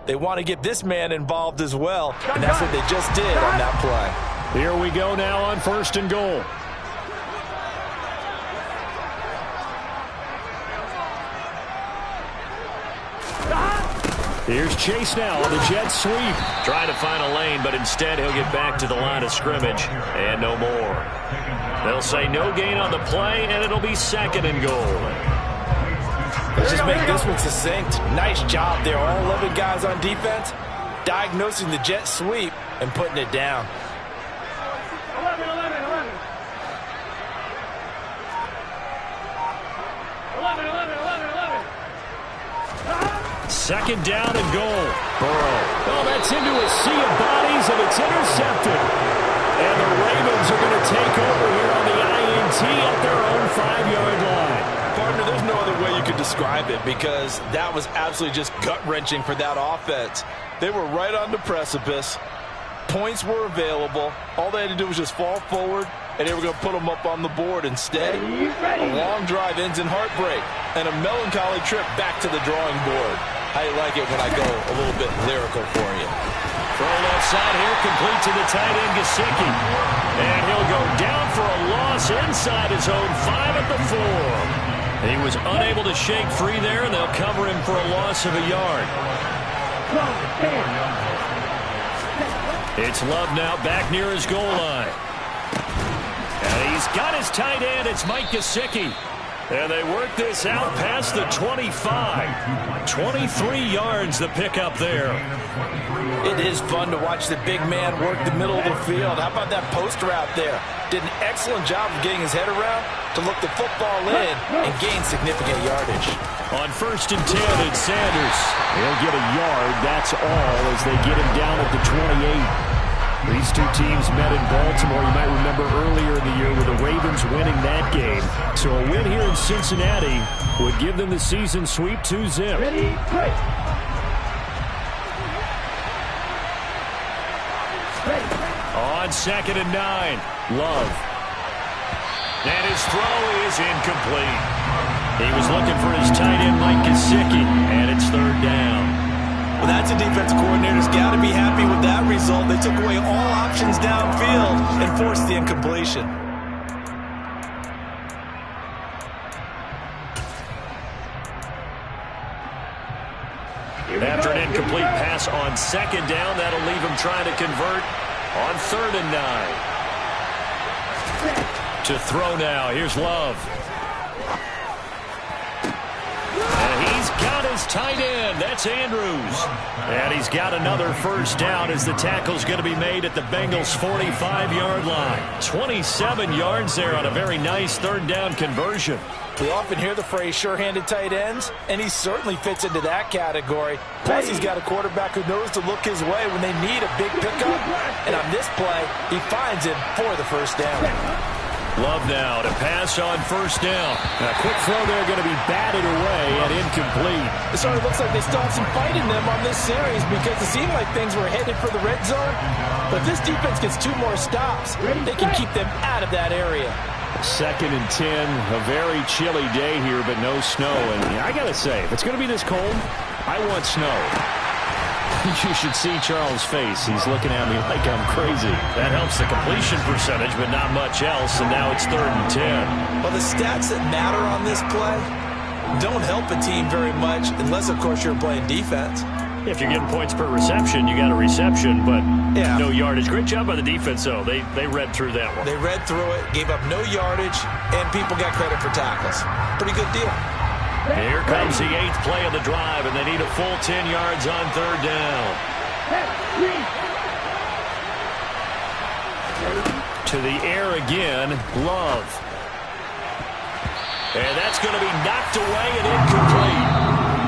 They want to get this man involved as well, and that's what they just did on that play. Here we go now on 1st and goal. Here's Chase now on the jet sweep. Trying to find a lane, but instead he'll get back to the line of scrimmage. And no more. They'll say no gain on the play, and it'll be 2nd and goal. Let's just make this one succinct. Nice job there. All 11 guys on defense diagnosing the jet sweep and putting it down. 2nd down and goal. Burrow. Oh, that's into a sea of bodies, and it's intercepted. And the Ravens are going to take over here on the INT at their own 5-yard line. Partner, there's no other way you could describe it because that was absolutely just gut-wrenching for that offense. They were right on the precipice. Points were available. All they had to do was just fall forward, and they were going to put them up on the board. Instead, a long drive ends in heartbreak and a melancholy trip back to the drawing board. I like it when I go a little bit lyrical for you. Throw left side here, complete to the tight end, Gesicki. And he'll go down for a loss inside his own 5 at the 4. He was unable to shake free there, and they'll cover him for a loss of a yard. It's Love now back near his goal line. And he's got his tight end. It's Mike Gesicki. And they work this out past the 25. 23 yards the pickup there. It is fun to watch the big man work the middle of the field. How about that post route there? Did an excellent job of getting his head around to look the football in and gain significant yardage. On 1st and 10, it's Sanders. He'll get a yard, that's all, as they get him down at the 28. These two teams met in Baltimore, you might remember earlier in the year with the Ravens winning that game. So a win here in Cincinnati would give them the season sweep 2-0. On 2nd and 9, Love. And his throw is incomplete. He was looking for his tight end, Mike Gesicki, and it's 3rd down. Well, that's a defense coordinator's got to be happy with that result. They took away all options downfield and forced the incompletion. After an incomplete pass on 2nd down, that'll leave him trying to convert on 3rd and 9. To throw now, here's Love. And he's got his tight end. That's Andrews. And he's got another 1st down as the tackle's going to be made at the Bengals' 45-yard line. 27 yards there on a very nice 3rd down conversion. We often hear the phrase sure-handed tight ends, and he certainly fits into that category. Plus, he's got a quarterback who knows to look his way when they need a big pickup. And on this play, he finds him for the 1st down. Love now to pass on 1st down. A quick throw there going to be batted away and incomplete. It sort of looks like they still have some fight in them on this series because it seemed like things were headed for the red zone. But if this defense gets 2 more stops, they can keep them out of that area. 2nd and 10, a very chilly day here, but no snow. And I got to say, if it's going to be this cold, I want snow. You should see Charles' face. He's looking at me like I'm crazy. That helps the completion percentage, but not much else, and now it's 3rd and 10. Well, the stats that matter on this play don't help a team very much unless, of course, you're playing defense. If you're getting points per reception, you got a reception, but no yardage. Great job by the defense, though. They read through that one. They read through it, gave up no yardage, and people got credit for tackles. Pretty good deal. Here comes the 8th play of the drive, and they need a full 10 yards on 3rd down. To the air again, Love. And that's going to be knocked away and incomplete.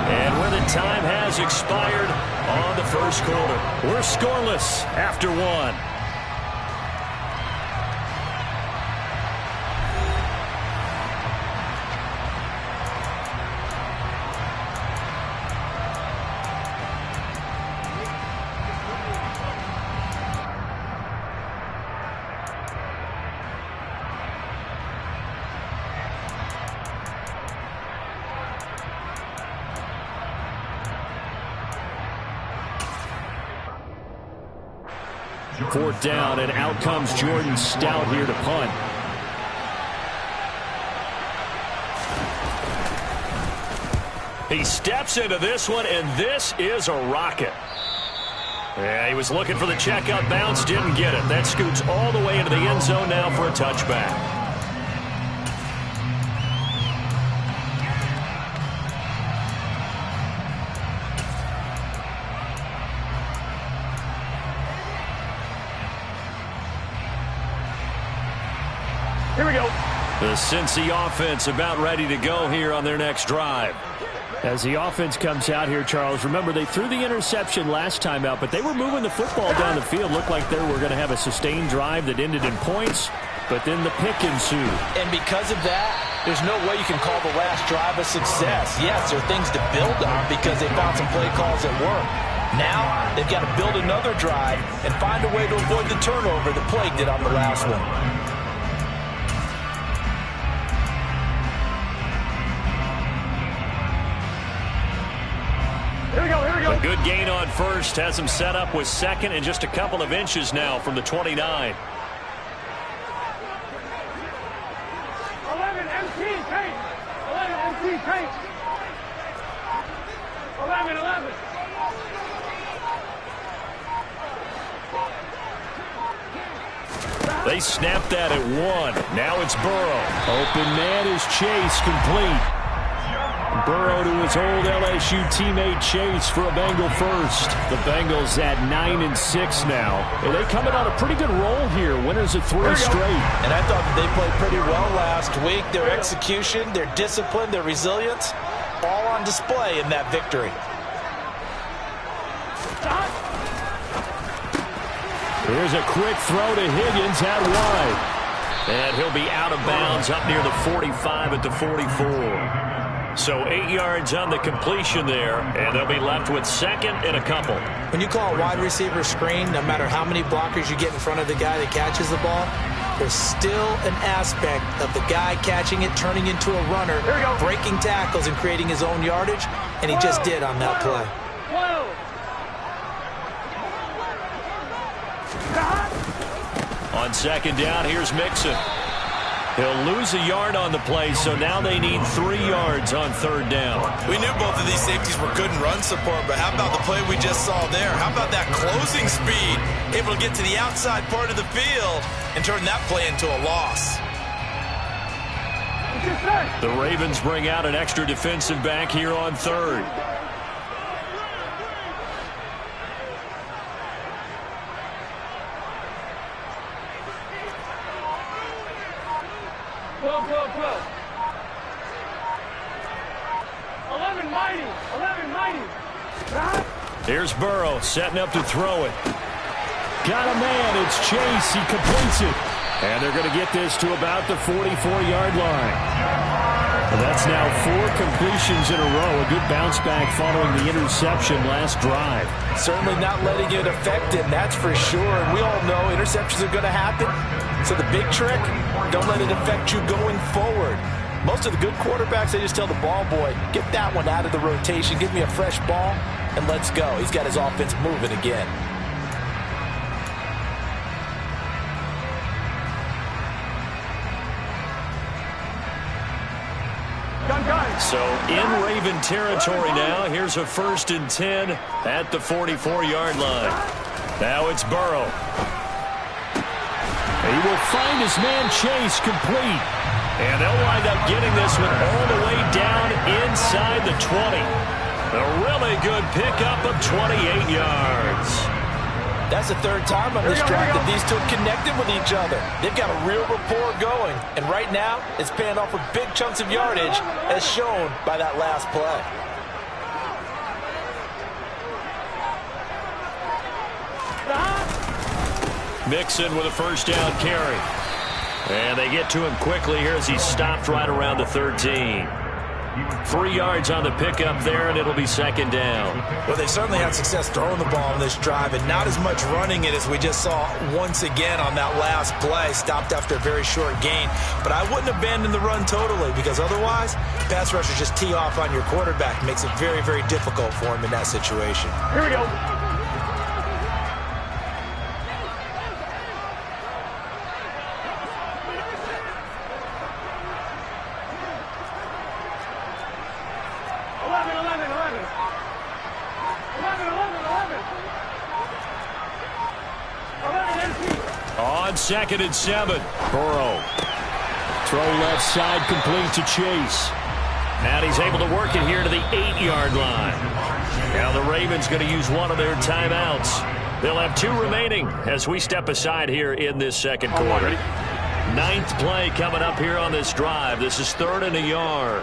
And when the time has expired on the 1st quarter, we're scoreless after 1. 4th down, and out comes Jordan Stout here to punt. He steps into this one, and this is a rocket. Yeah, he was looking for the checkout bounce, didn't get it. That scoots all the way into the end zone now for a touchback. Here we go. The Cincy offense about ready to go here on their next drive. As the offense comes out here, Charles, remember they threw the interception last time out, but they were moving the football down the field. Looked like they were going to have a sustained drive that ended in points, but then the pick ensued. And because of that, there's no way you can call the last drive a success. Yes, there are things to build on because they found some play calls that work. Now, they've got to build another drive and find a way to avoid the turnover that plagued it on the last one. A good gain on first has him set up with second and just a couple of inches now from the 29. 11 MT paint. 11 MT paint. 11. They snapped that at 1. Now it's Burrow. Open man is Chase, complete. Burrow to his old LSU teammate Chase for a Bengal first. The Bengals at 9-6 now. And they coming on a pretty good roll here. Winners of 3 straight. And I thought that they played pretty well last week. Their execution, their discipline, their resilience, all on display in that victory. Here's a quick throw to Higgins out wide. And he'll be out of bounds up near the 45 at the 44. So 8 yards on the completion there, and they'll be left with second and a couple. When you call a wide receiver screen, no matter how many blockers you get in front of the guy that catches the ball, there's still an aspect of the guy catching it, turning into a runner, breaking tackles and creating his own yardage, and he just did on that play. On second down, here's Mixon. He'll lose a yard on the play, so now they need 3 yards on third down. We knew both of these safeties were good in run support, but how about the play we just saw there? How about that closing speed? Able to get to the outside part of the field and turn that play into a loss. The Ravens bring out an extra defensive back here on third. Here's Burrow setting up to throw it. Got a man. It's Chase. He completes it. And they're going to get this to about the 44-yard line. And that's now 4 completions in a row. A good bounce back following the interception last drive. Certainly not letting it affect him, that's for sure. And we all know interceptions are going to happen. So the big trick, don't let it affect you going forward. Most of the good quarterbacks, they just tell the ball boy, get that one out of the rotation, give me a fresh ball, and let's go. He's got his offense moving again. So in Raven territory now. Here's a 1st and 10 at the 44-yard line. Now it's Burrow. He will find his man Chase, complete. And they'll wind up getting this one all the way down inside the 20. A really good pickup of 28 yards. That's the 3rd time on this drive that these two connected with each other. They've got a real rapport going. And right now, it's paying off with big chunks of yardage, as shown by that last play. Mixon with a 1st down carry. And they get to him quickly here as he's stopped right around the 13. 3 yards on the pickup there, and it'll be 2nd down. Well, they certainly had success throwing the ball on this drive, and not as much running it as we just saw once again on that last play. Stopped after a very short gain. But I wouldn't abandon the run totally, because otherwise, pass rushers just tee off on your quarterback. Makes it very, very difficult for him in that situation. Here we go. on 2nd and 7. Burrow. Throw left side, complete to Chase. And he's able to work it here to the 8-yard line. Now the Ravens going to use one of their timeouts. They'll have 2 remaining as we step aside here in this second quarter. 9th play coming up here on this drive. This is 3rd and a yard.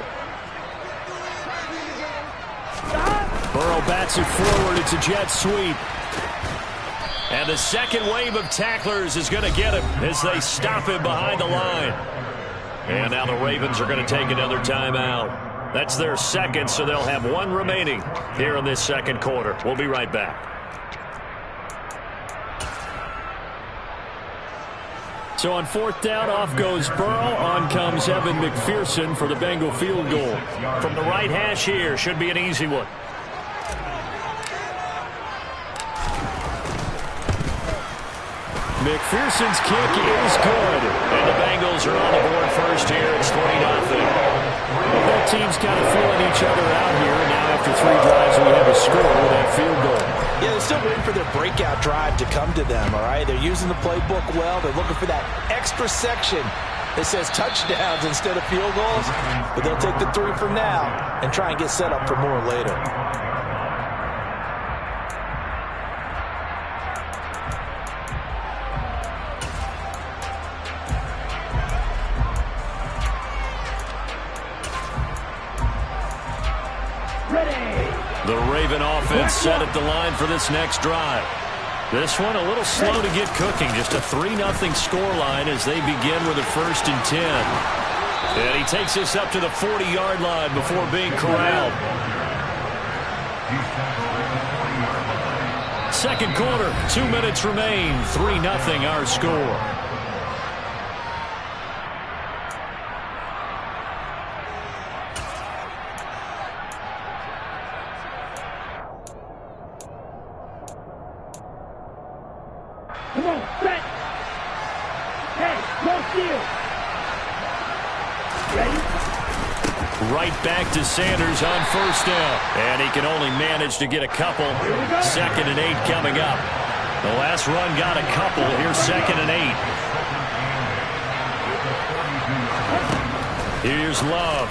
Burrow bats it forward. It's a jet sweep. And the second wave of tacklers is going to get him as they stop him behind the line. And now the Ravens are going to take another timeout. That's their second, so they'll have 1 remaining here in this second quarter. We'll be right back. So on 4th down, off goes Burrow. On comes Evan McPherson for the Bengal field goal. From the right hash here, should be an easy one. McPherson's kick is good. And the Bengals are on the board first here. It's 3-0. Both teams kind of feeling each other out here. And now after 3 drives, we have a score with that field goal. Yeah, they're still waiting for their breakout drive to come to them, all right? They're using the playbook well. They're looking for that extra section that says touchdowns instead of field goals. But they'll take the 3 for now and try and get set up for more later. The Raven offense set at the line for this next drive. This one a little slow to get cooking. Just a 3-0 scoreline as they begin with a 1st and 10. And he takes this up to the 40-yard line before being corralled. Second quarter, 2 minutes remain. 3-0 our score. Come on, set. Hey, no steal. Ready? Right back to Sanders on 1st down. And he can only manage to get a couple. 2nd and 8 coming up. The last run got a couple. Here's 2nd and 8. Here's Love.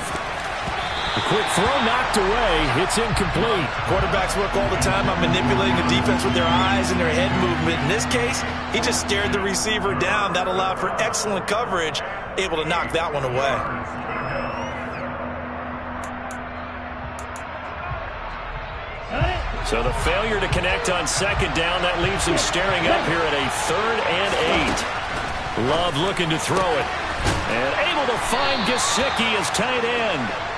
The quick throw knocked away. It's incomplete. Quarterbacks work all the time on manipulating the defense with their eyes and their head movement. In this case, he just stared the receiver down. That allowed for excellent coverage, able to knock that one away. So the failure to connect on 2nd down, that leaves him staring up here at a 3rd and 8. Love looking to throw it. And able to find Gesicki as tight end.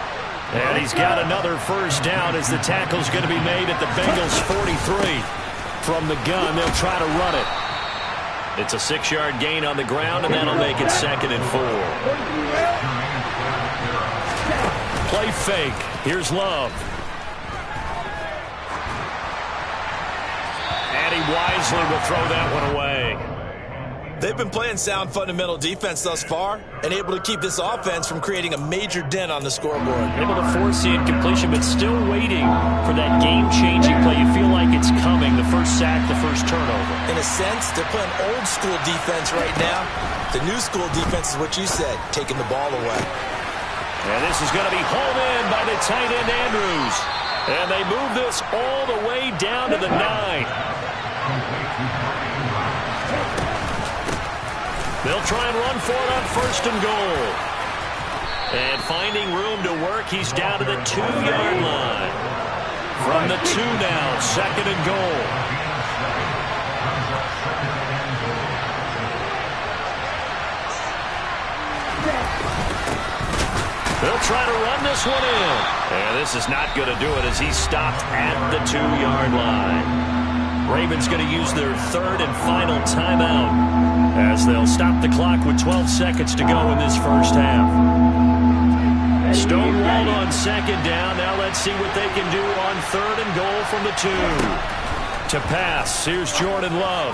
And he's got another 1st down as the tackle's going to be made at the Bengals 43. From the gun, they'll try to run it. It's a 6-yard gain on the ground, and that'll make it 2nd and 4. Play fake. Here's Love. And he wisely will throw that one away. They've been playing sound fundamental defense thus far and able to keep this offense from creating a major dent on the scoreboard. Able to force the incompletion, but still waiting for that game-changing play. You feel like it's coming, the first sack, the first turnover. In a sense, they're playing old-school defense right now. The new-school defense is what you said, taking the ball away. And this is going to be hauled in by the tight end Andrews. And they move this all the way down to the 9. They'll try and run for it on 1st and goal. And finding room to work, he's down to the 2-yard line. From the 2 now, 2nd and goal. They'll try to run this one in. And this is not going to do it as he's stopped at the 2-yard line. Ravens going to use their 3rd and final timeout as they'll stop the clock with 12 seconds to go in this first half. Stonewalled on 2nd down. Now let's see what they can do on 3rd and goal from the 2. To pass, here's Jordan Love.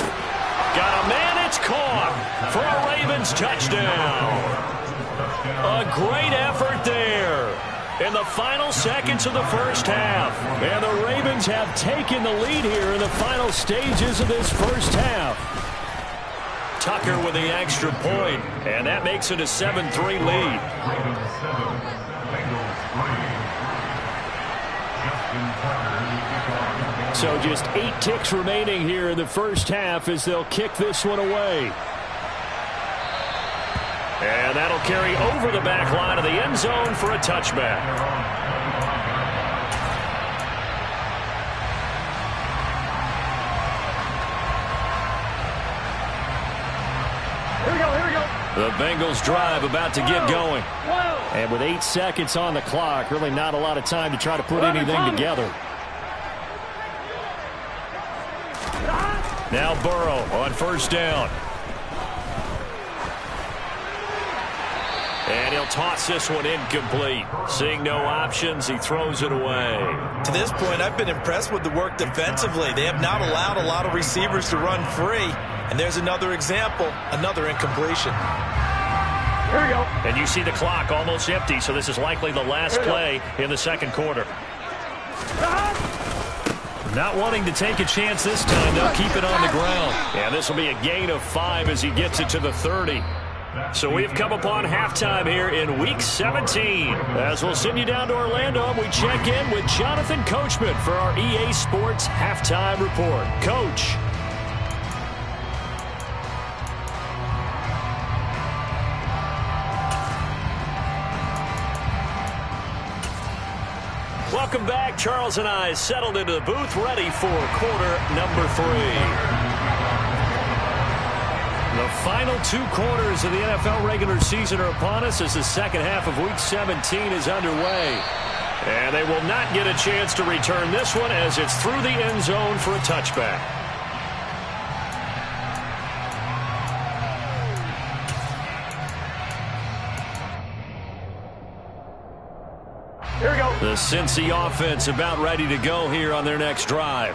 Got a man, it's caught for a Ravens touchdown. A great effort there in the final seconds of the first half. And the Ravens have taken the lead here in the final stages of this first half. Tucker with the extra point, and that makes it a 7-3 lead. So just 8 ticks remaining here in the first half as they'll kick this one away. And that'll carry over the back line of the end zone for a touchback. The Bengals drive about to get going. And with 8 seconds on the clock, really not a lot of time to try to put anything together. Now Burrow on first down. And he'll toss this one incomplete. Seeing no options, he throws it away. To this point, I've been impressed with the work defensively. They have not allowed a lot of receivers to run free. And there's another example, another incompletion. Here we go. And you see the clock almost empty, so this is likely the last play in the second quarter. Not wanting to take a chance this time, they'll keep it on the ground. And this will be a gain of 5 as he gets it to the 30. So we've come upon halftime here in Week 17. As we'll send you down to Orlando, we check in with Jonathan Coachman for our EA Sports Halftime Report. Coach. Welcome back. Charles and I settled into the booth, ready for quarter number 3. The final 2 quarters of the NFL regular season are upon us as the second half of Week 17 is underway. And they will not get a chance to return this one as it's through the end zone for a touchback. Here we go. The Cincy offense about ready to go here on their next drive.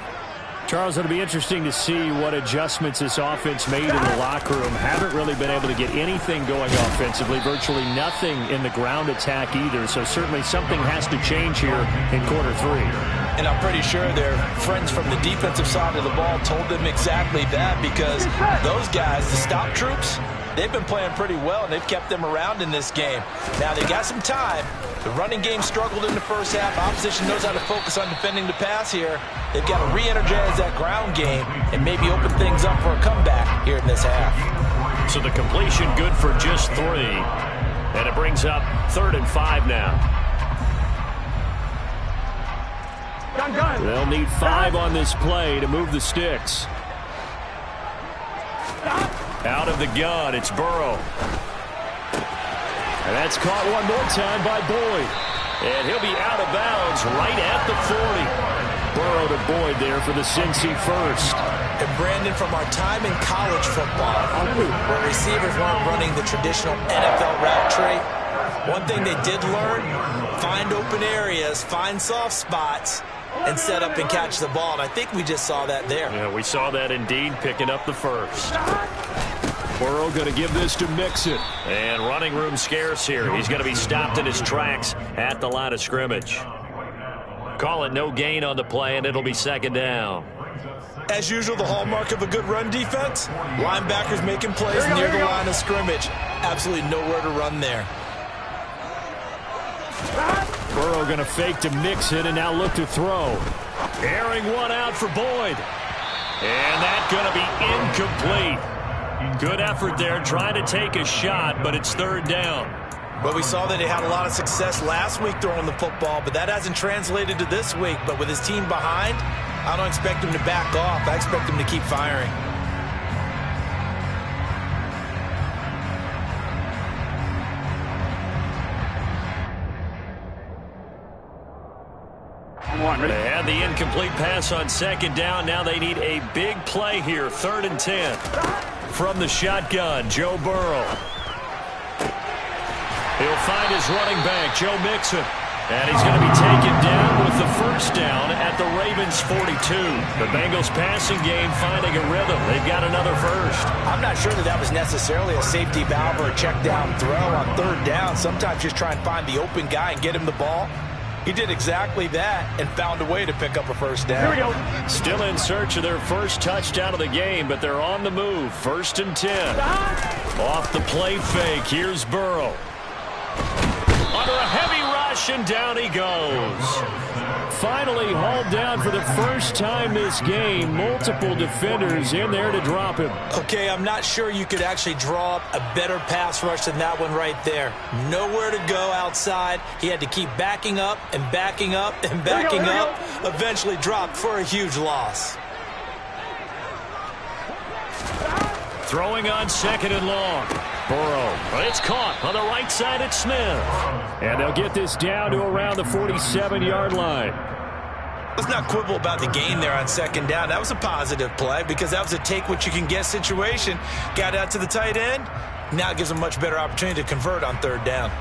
Charles, it'll be interesting to see what adjustments this offense made in the locker room. Haven't really been able to get anything going offensively, virtually nothing in the ground attack either. So certainly something has to change here in quarter 3. And I'm pretty sure their friends from the defensive side of the ball told them exactly that, because those guys, the stop troops, they've been playing pretty well, and they've kept them around in this game. Now, they got some time. The running game struggled in the first half. Opposition knows how to focus on defending the pass here. They've got to re-energize that ground game and maybe open things up for a comeback here in this half. So the completion good for just 3. And it brings up 3rd and 5 now. They'll need 5 on this play to move the sticks. Out of the gun, it's Burrow. And that's caught one more time by Boyd. And he'll be out of bounds right at the 40. Burrow to Boyd there for the Cincy first. And Brandon, from our time in college football, where receivers weren't running the traditional NFL route tree, one thing they did learn, find open areas, find soft spots, and set up and catch the ball. And I think we just saw that there. Yeah, we saw that indeed, picking up the first. Burrow going to give this to Mixon. And running room scarce here. He's going to be stopped in his tracks at the line of scrimmage. Call it no gain on the play, and it'll be second down. As usual, the hallmark of a good run defense, linebackers making plays near the line of scrimmage. Absolutely nowhere to run there. Burrow going to fake to Mixon and now look to throw. Airing one out for Boyd. And that's going to be incomplete. Good effort there, trying to take a shot, but it's 3rd down. Well, we saw that he had a lot of success last week throwing the football, but that hasn't translated to this week. But with his team behind, I don't expect him to back off. I expect him to keep firing. They had the incomplete pass on second down. Now they need a big play here, 3rd and 10. From the shotgun, Joe Burrow. He'll find his running back, Joe Mixon. And he's going to be taken down with the first down at the Ravens' 42. The Bengals passing game finding a rhythm. They've got another first. I'm not sure that was necessarily a safety valve or a check down throw on 3rd down. Sometimes just try and find the open guy and get him the ball. He did exactly that and found a way to pick up a first down. Here we go. Still in search of their first touchdown of the game, but they're on the move. 1st and 10. Off the play fake. Here's Burrow. Under a heavy rush, and down he goes. Finally hauled down for the first time this game. Multiple defenders in there to drop him. Okay, I'm not sure you could actually draw up a better pass rush than that one right there. Nowhere to go outside. He had to keep backing up and backing up and backing up. Eventually dropped for a huge loss. Throwing on 2nd and long. Burrow, but it's caught on the right side at Smith. And they'll get this down to around the 47-yard line. Let's not quibble about the gain there on 2nd down. That was a positive play because that was a take-what-you-can-get situation. Got out to the tight end. Now it gives them a much better opportunity to convert on 3rd down.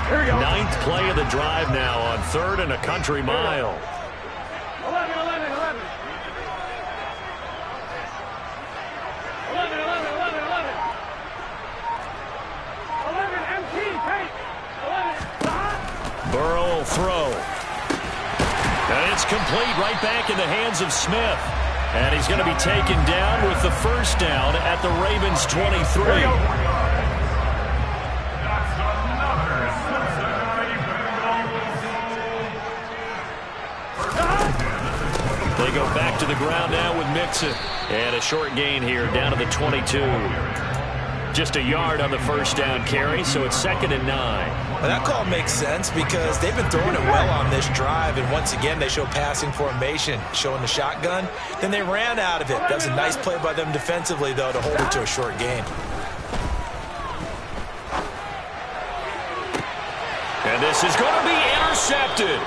Here we go. 9th play of the drive now on 3rd and a country mile. 11, 11, 11. 11, 11, 11, 11. 11, MT, take. 11, Burrow will throw. And it's complete right back in the hands of Smith. And he's going to be taken down with the first down at the Ravens 23. They go back to the ground now with Mixon. And a short gain here down to the 22. Just a yard on the first down carry, so it's 2nd and 9. Well, that call makes sense because they've been throwing it well on this drive, and once again they show passing formation, showing the shotgun. Then they ran out of it. That was a nice play by them defensively, though, to hold it to a short gain. And this is going to be intercepted.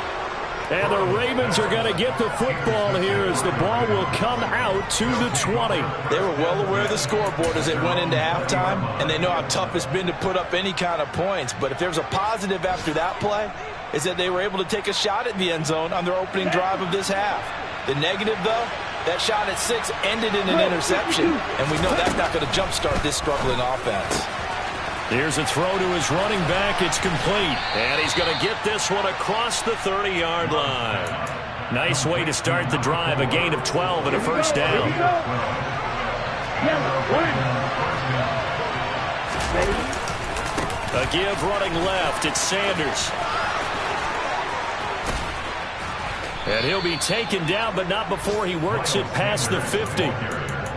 And the Ravens are going to get the football here as the ball will come out to the 20. They were well aware of the scoreboard as they went into halftime, and they know how tough it's been to put up any kind of points. But if there's a positive after that play, is that they were able to take a shot at the end zone on their opening drive of this half. The negative, though, that shot at 6 ended in an interception, and we know that's not going to jumpstart this struggling offense. Here's a throw to his running back. It's complete. And he's going to get this one across the 30-yard line. Nice way to start the drive. A gain of 12 and a first down. A give running left. It's Sanders. And he'll be taken down, but not before he works it past the 50.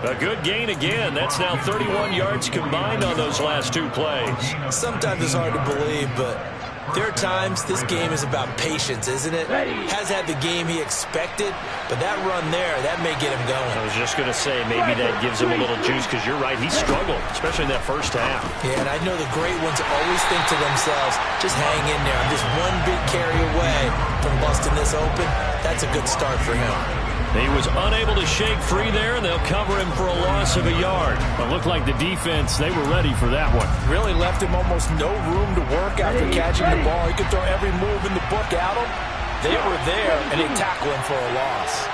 A good gain again. That's now 31 yards combined on those last 2 plays. Sometimes it's hard to believe, but there are times this game is about patience, isn't it? Has had the game he expected, but that run there, that may get him going. I was just going to say, maybe that gives him a little juice because you're right, he struggled, especially in that first half. Yeah, and I know the great ones always think to themselves, just hang in there. I'm just one big carry away from busting this open. That's a good start for him. He was unable to shake free there, and they'll cover him for a loss of a yard. It looked like the defense, they were ready for that one. Really left him almost no room to work after catching the ball. He could throw every move in the book at him. They were there, and they tackle him for a loss.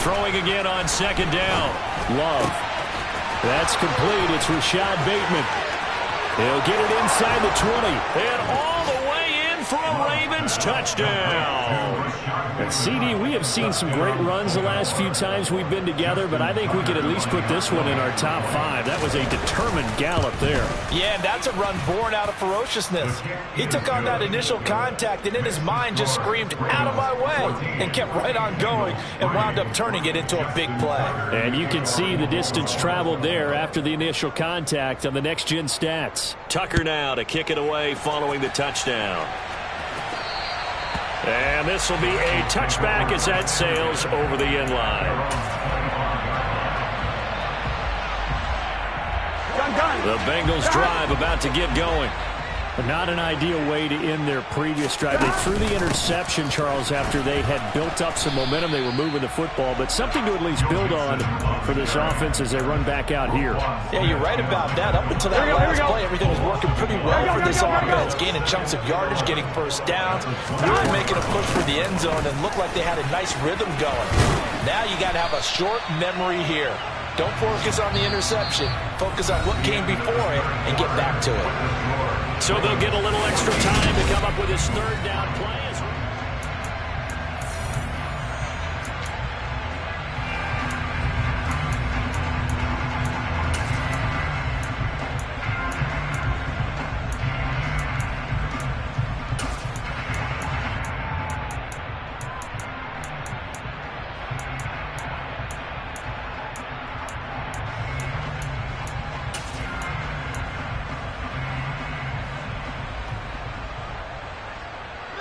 Throwing again on 2nd down. Love. That's complete. It's Rashad Bateman. He'll get it inside the 20. And all the way in for a Ravens touchdown. And CD, we have seen some great runs the last few times we've been together, but I think we could at least put this one in our top 5. That was a determined gallop there. Yeah, and that's a run born out of ferociousness. He took on that initial contact and in his mind just screamed, "Out of my way," and kept right on going and wound up turning it into a big play. And you can see the distance traveled there after the initial contact on the next-gen stats. Tucker now to kick it away following the touchdown. And this will be a touchback as that sails over the end line. The Bengals drive about to get going. Not an ideal way to end their previous drive. They threw the interception, Charles, after they had built up some momentum. They were moving the football, but something to at least build on for this offense as they run back out here. Yeah, you're right about that. Up until that last play, everything was working pretty well for this offense. Gaining chunks of yardage, getting first downs, really making a push for the end zone, and looked like they had a nice rhythm going. Now you got to have a short memory here. Don't focus on the interception. Focus on what came before it and get back to it. So they'll get a little extra time to come up with his third down play.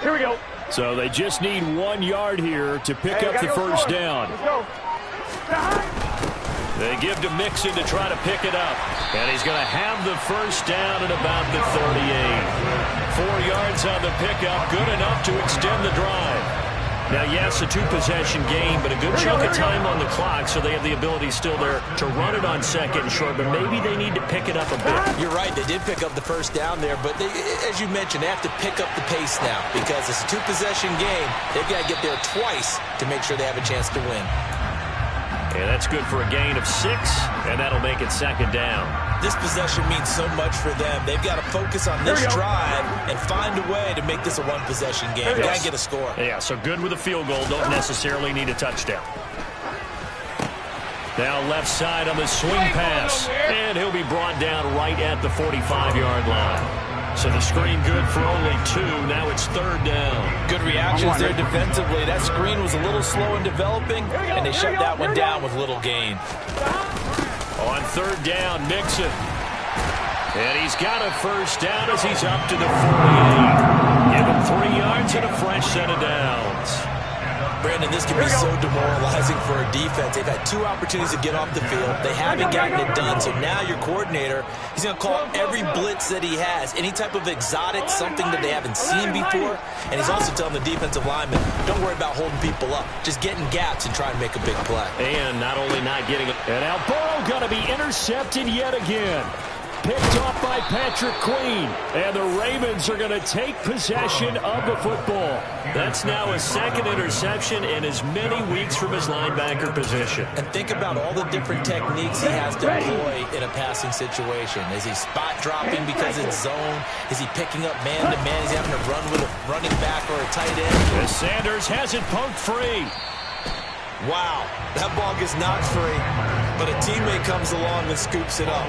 Here we go. So they just need 1 yard here to pick up the first down. Let's go. They give to Mixon to try to pick it up. And he's going to have the first down at about the 38. 4 yards on the pickup, good enough to extend the drive. Now, yes, a 2-possession game, but a good chunk of time on the clock, so they have the ability still there to run it on second and short, but maybe they need to pick it up a bit. You're right, they did pick up the first down there, but they, as you mentioned, they have to pick up the pace now because it's a 2-possession game. They've got to get there twice to make sure they have a chance to win. And that's good for a gain of 6, and that'll make it second down. This possession means so much for them. They've got to focus on this drive and find a way to make this a 1-possession game. Got to get a score. Yeah, so good with a field goal. Don't necessarily need a touchdown. Now left side on the swing pass. And he'll be brought down right at the 45-yard line. So the screen good for only 2. Now it's third down. Good reactions there defensively. That screen was a little slow in developing, and they shut that one down with little gain. On third down, Mixon. And he's got a first down as he's up to the 48. Give him 3 yards and a fresh set of downs. Brandon, this can be so demoralizing for a defense. They've had 2 opportunities to get off the field. They haven't gotten it done, so now your coordinator, he's going to call every blitz that he has, any type of exotic, something that they haven't seen before, and he's also telling the defensive lineman, don't worry about holding people up. Just get in gaps and try and make a big play. And not only not getting it. And now Burrow going to be intercepted yet again. Picked off by Patrick Queen. And the Ravens are going to take possession of the football. That's now a second interception in as many weeks from his linebacker position. And think about all the different techniques he has to employ in a passing situation. Is he spot dropping because it's zone? Is he picking up man-to-man? Is he having to run with a running back or a tight end? As Sanders has it poked free. Wow, that ball gets knocked free, but a teammate comes along and scoops it up.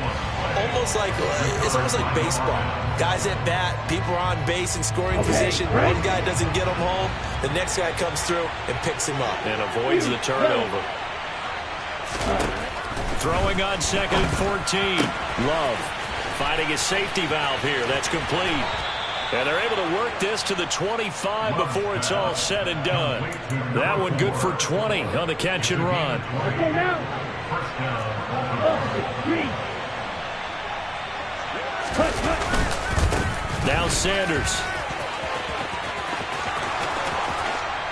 It's almost like baseball. Guys at bat, people are on base in scoring position. One guy doesn't get him home. The next guy comes through and picks him up. And avoids the turnover. Throwing on second and 14. Love finding his safety valve here. That's complete. And they're able to work this to the 25 before it's all said and done. That one good for 20 on the catch and run. Now Sanders.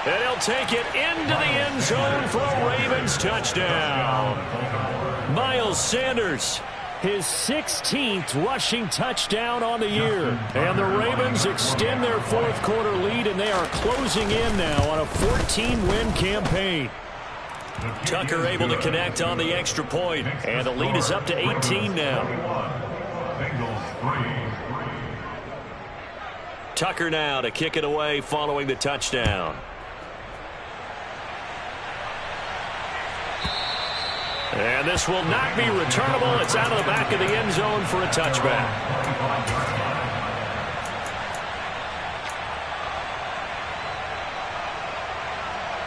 And he'll take it into the end zone for a Ravens touchdown. Miles Sanders. His 16th rushing touchdown on the year. And the Ravens extend their fourth quarter lead, and they are closing in now on a 14-win campaign. Tucker able to connect on the extra point, and the lead is up to 18 now. Tucker now to kick it away following the touchdown. And this will not be returnable. It's out of the back of the end zone for a touchback.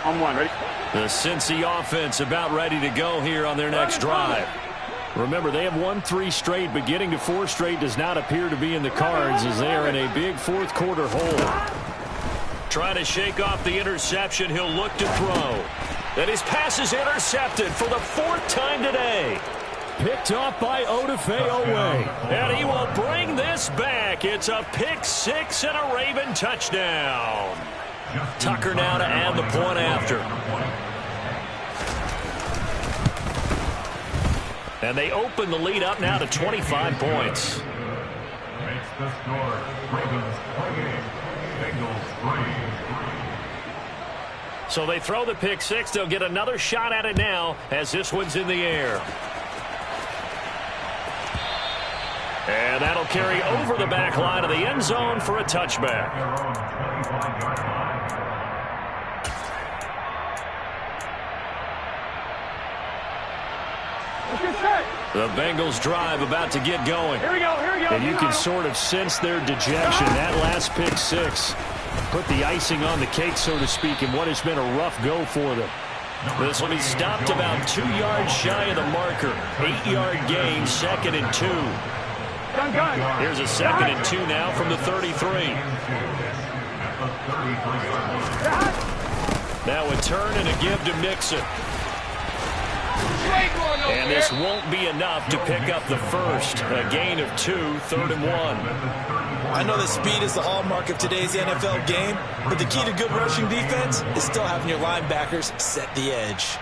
On one, ready? The Cincy offense about ready to go here on their next drive. Remember, they have won 3 straight, but getting to 4 straight does not appear to be in the cards as they are in a big fourth quarter hole. Trying to shake off the interception. He'll look to throw. And his pass is intercepted for the 4th time today. picked off by Odafe Oweh. And he will bring this back. It's a pick six and a Raven touchdown. Tucker now to add the point after. And they open the lead up now to 25 points. Makes the score. Ravens 28, Bengals 3. So they throw the pick six. They'll get another shot at it now as this one's in the air. And that'll carry over the back line of the end zone for a touchback. The Bengals drive about to get going. Here we go. And you can sort of sense their dejection. That last pick six put the icing on the cake, so to speak, in what has been a rough go for them. This will be stopped about 2 yards shy of the marker. 8-yard gain, 2nd and 2. Here's a 2nd and 2 now from the 33. Now a turn and a give to Mixon. And this won't be enough to pick up the first. A gain of 2, 3rd and 1. I know that speed is the hallmark of today's NFL game, but the key to good rushing defense is still having your linebackers set the edge.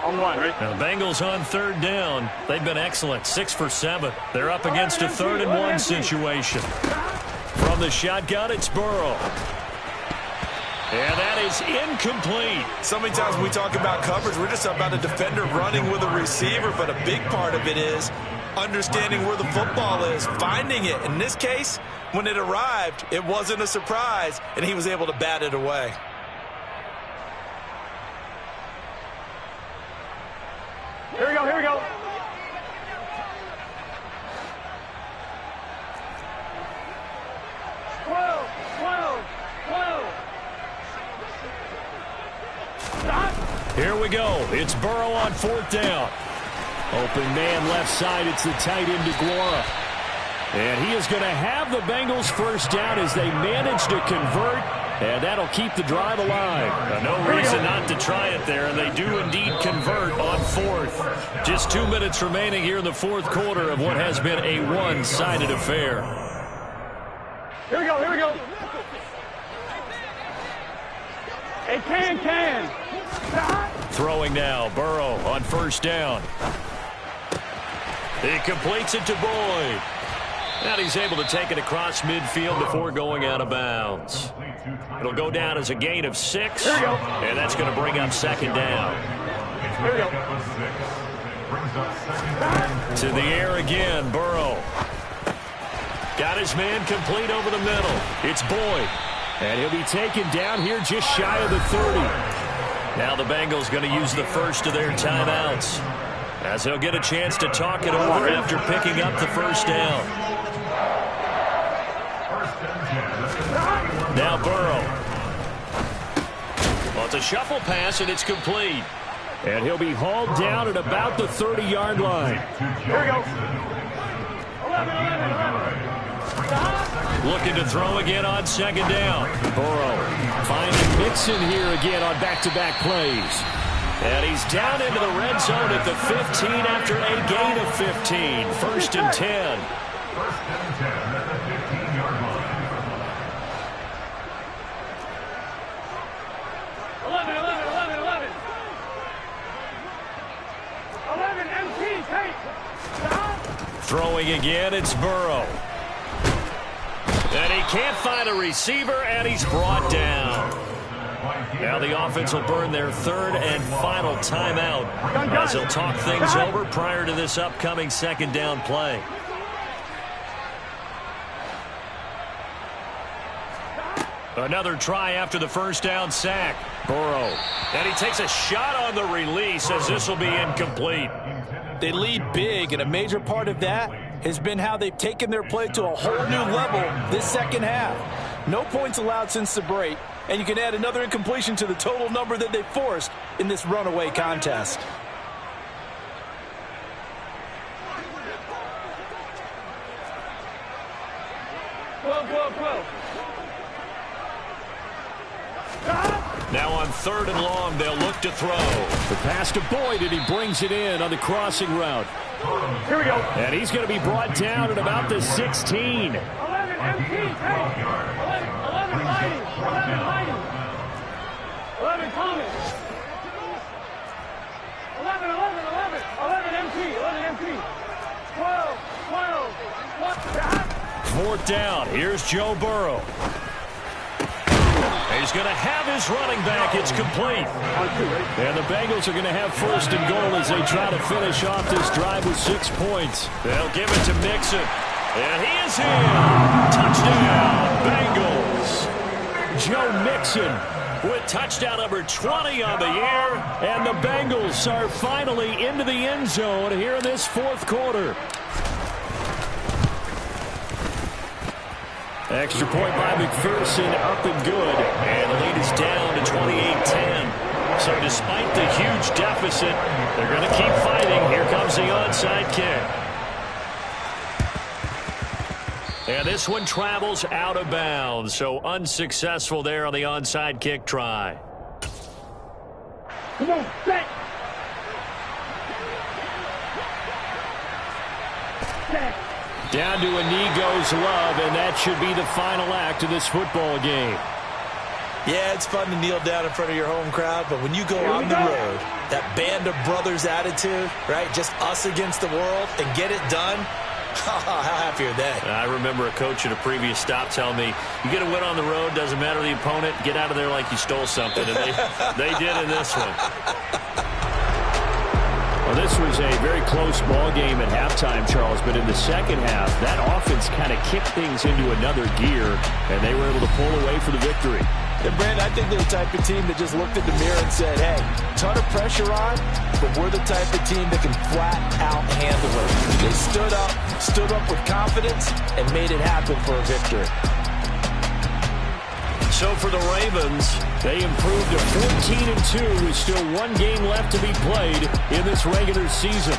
On one, right? Now the Bengals on 3rd down. They've been excellent, 6 for 7. They're up against a 3rd and 1 situation. From the shotgun, it's Burrow. And that is incomplete. So many times when we talk about coverage, we're just about a defender running with a receiver, but a big part of it is understanding where the football is, finding it. In this case, when it arrived, it wasn't a surprise, and he was able to bat it away. Here we go. Here we go. It's Burrow on 4th down. Open man left side. It's the tight end DeGuara. And he is going to have the Bengals first down as they manage to convert. And that'll keep the drive alive. No reason not to try it there, and they do indeed convert on 4th. Just 2 minutes remaining here in the 4th quarter of what has been a one-sided affair. Here we go. It can. Throwing now, Burrow on 1st down. He completes it to Boyd. And he's able to take it across midfield before going out of bounds. It'll go down as a gain of 6. And that's going to bring up 2nd down. Here we go. To the air again, Burrow. Got his man complete over the middle. It's Boyd. And he'll be taken down here just shy of the 30. Now the Bengals going to use the first of their timeouts, as they'll get a chance to talk it over after picking up the first down. Now Burrow. Well, it's a shuffle pass, and it's complete. And he'll be hauled down at about the 30-yard line. Here we go. 11. Looking to throw again on 2nd down. Burrow finding Mixon here again on back-to-back plays. And he's down into the red zone at the 15 after a gain of 15. 1st and 10. 1st and 10 at the 15-yard line. 11, MT, take. Throwing again, it's Burrow. And he can't find a receiver, and he's brought down. Now the offense will burn their 3rd and final timeout as they'll talk things over prior to this upcoming 2nd down play. Another try after the 1st down sack. Burrow. And he takes a shot on the release as this will be incomplete. They lead big, and a major part of that has been how they've taken their play to a whole new level this 2nd half. No points allowed since the break, and you can add another incompletion to the total number that they forced in this runaway contest. Now on 3rd and long, they'll look to throw. The pass to Boyd, and he brings it in on the crossing route. Here we go. And he's going to be brought down at about the 16. 11 empty tape. 11 hiding. 11 hiding. 11 Thomas. 11 empty. 11 empty. 12. 4th down. Here's Joe Burrow. He's going to have his running back. It's complete. And the Bengals are going to have 1st and goal as they try to finish off this drive with 6 points. They'll give it to Mixon. And he is in. Touchdown, Bengals. Joe Mixon with touchdown number 20 on the year. And the Bengals are finally into the end zone here in this 4th quarter. Extra point by McPherson, up and good. And the lead is down to 28-10. So despite the huge deficit, they're going to keep fighting. Here comes the onside kick. And this one travels out of bounds. So unsuccessful there on the onside kick try. Come on, set. Set. Down to a knee goes Love, and that should be the final act of this football game. Yeah, it's fun to kneel down in front of your home crowd, but when you go on the road, that band of brothers attitude, right, just us against the world, and get it done, how happy are they? I remember a coach at a previous stop telling me, you get a win on the road, doesn't matter the opponent, get out of there like you stole something. And they did in this one. Well, this was a very close ball game at halftime, Charles, but in the second half, that offense kind of kicked things into another gear, and they were able to pull away for the victory. And, Brandon, I think they're the type of team that just looked in the mirror and said, hey, ton of pressure on, but we're the type of team that can flat out handle it. They stood up with confidence, and made it happen for a victory. So for the Ravens, they improved to 14-2 with still 1 game left to be played in this regular season.